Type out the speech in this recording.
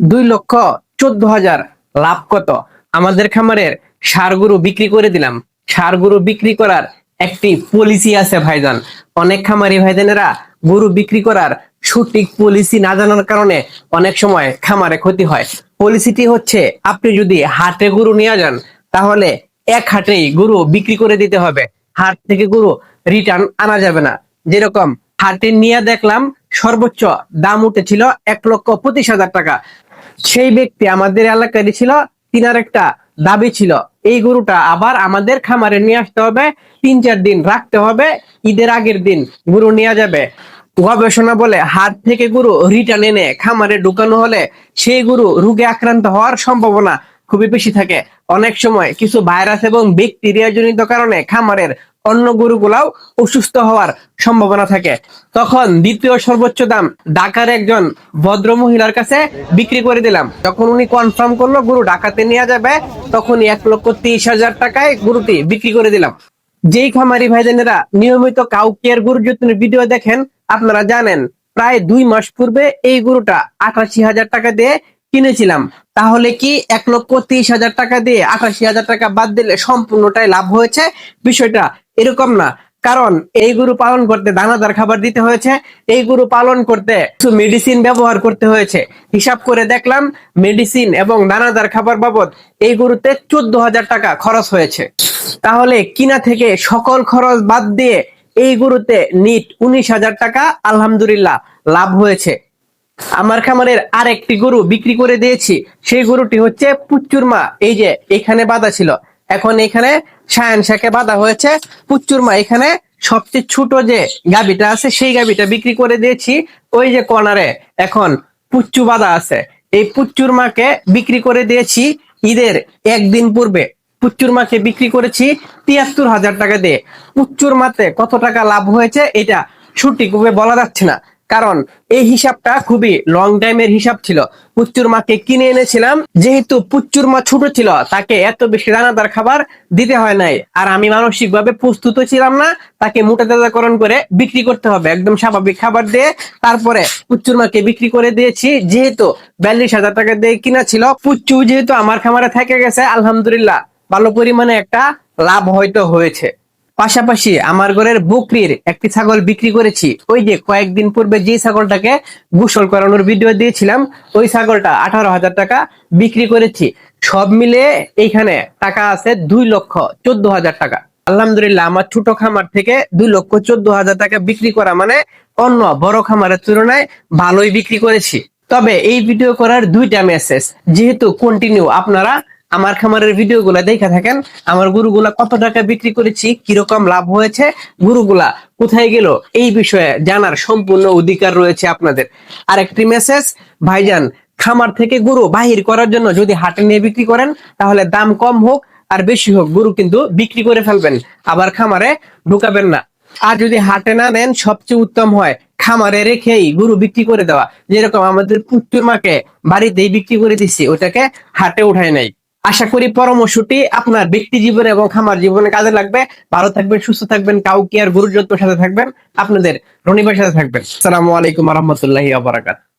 2,14,000 লাভ কত? আমাদের খামারের ষাঁড় গরু বিক্রি করে দিলাম। ষাঁড় গরু বিক্রি করার একটি পলিসি আছে ভাইজান। অনেক খামারি ভাইজানেরা গরু বিক্রি করার সঠিক পলিসি না জানার কারণে অনেক সময় খামারে ক্ষতি হয়। পলিসিটি হচ্ছে, আপনি যদি হাটে গরু নিয়ে যান তাহলে এক হাটেই গরু বিক্রি করে দিতে হবে। হাট থেকে গরু রিটার্ন আনা যাবে না। যেরকম হাটে নিয়ে দেখলাম সর্বোচ্চ দাম উঠেছিল 1,25,000 টাকা। সেই ব্যক্তি আমাদের এলাকারই ছিল, তিনার একটা দাবি ছিল এই গরুটা আবার আমাদের খামারে নিয়ে আসতে হবে, 3-4 দিন রাখতে হবে, ঈদের আগের দিন গরু নিয়ে যাবে। গবেষণা বলে হাট থেকে গরু রিটার্ন এনে খামারে ঢুকানো হলে সেই গরু রোগে আক্রান্ত হওয়ার সম্ভাবনা খুবই বেশি থাকে। অনেক সময় কিছু ভাইরাস এবং ব্যাকটেরিয়া জনিত কারণে খামারের অন্য গরুগুলাও অসুস্থ হওয়ার সম্ভাবনা থাকে। তখন দ্বিতীয় সর্বোচ্চ দাম ঢাকার একজন ভদ্র মহিলার কাছে বিক্রি করে দিলাম। যখন উনি কনফার্ম করলো গরু ঢাকাতে নিয়ে যাবে, তখনই 1,30,000 টাকায় গরুটি বিক্রি করে দিলাম। যেই খামারি ভাইজানেরা নিয়মিত কাউ কেয়ার গরুর যত্নের ভিডিও দেখেন, আপনারা জানেন প্রায় 2 মাস পূর্বে এই গরুটা 88,000 টাকা দিয়ে কিনেছিলাম। তাহলে কি 1,30,000 টাকা দিয়ে 88,000 টাকা বাদ দিলে সম্পূর্ণটাই লাভ হয়েছে? বিষয়টা এরকম না। কারণ এই গরু পালন করতে দানাদার খাবার দিতে হয়েছে, এই গরু পালন করতে কিছু মেডিসিন ব্যবহার করতে হয়েছে। হিসাব করে দেখলাম মেডিসিন এবং দানাদার খাবার বাবদ এই গরুতে 14,000 টাকা খরচ হয়েছে। তাহলে কিনা থেকে সকল খরচ বাদ দিয়ে এই গরুতে নিট 19,000 টাকা আলহামদুলিল্লাহ লাভ হয়েছে। আমার খামারের আরেকটি গরু বিক্রি করে দিয়েছি। সেই গরুটি হচ্ছে পুচ্চুর মা। এই যে এখানে বাঁধা ছিল, এখন এখানে সায়ান শাকে বাঁধা হয়েছে। পুচ্চুর মা এখানে সবচেয়ে ছোট যে গাভীটা আছে সেই গাভীটা বিক্রি করে দিয়েছি। ওই যে কর্নারে এখন পুচ্চু বাঁধা আছে, এই পুচ্চুর মাকে বিক্রি করে দিয়েছি ঈদের একদিন পূর্বে। পুচ্চুর মাকে বিক্রি করেছি 73,000 টাকা দিয়ে। পুচ্চুর মাতে কত টাকা লাভ হয়েছে এটা সঠিকভাবে বলা যাচ্ছে না, কারণ এই হিসাবটা খুবই লং টাইমের হিসাব ছিল। পুচ্চুর মাকে কিনে এনেছিলাম, যেহেতু পুচ্চুর মা ছোট ছিল তাকে এত বেশি দানাদার খাবার দিতে হয় নাই, আর আমি মানসিক ভাবে প্রস্তুত ছিলাম না তাকে মোটা তাজাকরণ করে বিক্রি করতে হবে একদম স্বাভাবিক খাবার দিয়ে। তারপরে পুচ্চুর মাকে বিক্রি করে দিয়েছি, যেহেতু 42,000 টাকা দিয়ে কিনা ছিল। পুচ্চু যেহেতু আমার খামারে থেকে গেছে, আলহামদুলিল্লাহ ভালো পরিমাণে একটা লাভ হয়তো হয়েছে। পাশাপাশি আমার ঘরের বকরির একটি ছাগল বিক্রি করেছি। ওই যে কয়েকদিন পূর্বে যে ছাগলটাকে গোসল করানোর ভিডিও দিয়েছিলাম, ওই ছাগলটা 18,000 টাকা বিক্রি করেছি। সব মিলে এইখানে টাকা আছে 2,14,000 টাকা। আলহামদুলিল্লাহ আমার ছোট খামার থেকে 2,14,000 টাকা বিক্রি করা মানে অন্য বড় খামারের তুলনায় ভালোই বিক্রি করেছি। তবে এই ভিডিও করার দুইটা মেসেজ, যেহেতু কন্টিনিউ আপনারা আমার খামারের ভিডিও গুলা দেখে থাকেন, আমার গরুগুলা কত টাকা বিক্রি করেছি, কিরকম লাভ হয়েছে, গরুগুলা কোথায় গেল, এই বিষয়ে জানার সম্পূর্ণ অধিকার রয়েছে আপনাদের। আরেকটি মেসেজ, ভাইজান খামার থেকে গরু বাহির করার জন্য যদি হাটে নিয়ে বিক্রি করেন তাহলে দাম কম হোক আর বেশি হোক গরু কিন্তু বিক্রি করে ফেলবেন, আবার খামারে ঢুকাবেন না। আর যদি হাটে না নেন সবচেয়ে উত্তম হয় খামারে রেখেই গরু বিক্রি করে দেওয়া। যেরকম আমাদের পুত্তুর মাকে বাড়িতেই বিক্রি করে দিচ্ছি, ওটাকে হাটে উঠায় নাই। আশা করি পরামর্শটি আপনার ব্যক্তি জীবনে এবং খামার জীবনে কাজে লাগবে। ভালো থাকবেন, সুস্থ থাকবেন, কাউ কেয়ার গরুর যত্নের সাথে থাকবেন। আপনাদের রনিবার সাথে থাকবেন। আসসালামু আলাইকুম ওয়া রাহমাতুল্লাহি ওয়া বারাকাতুহু।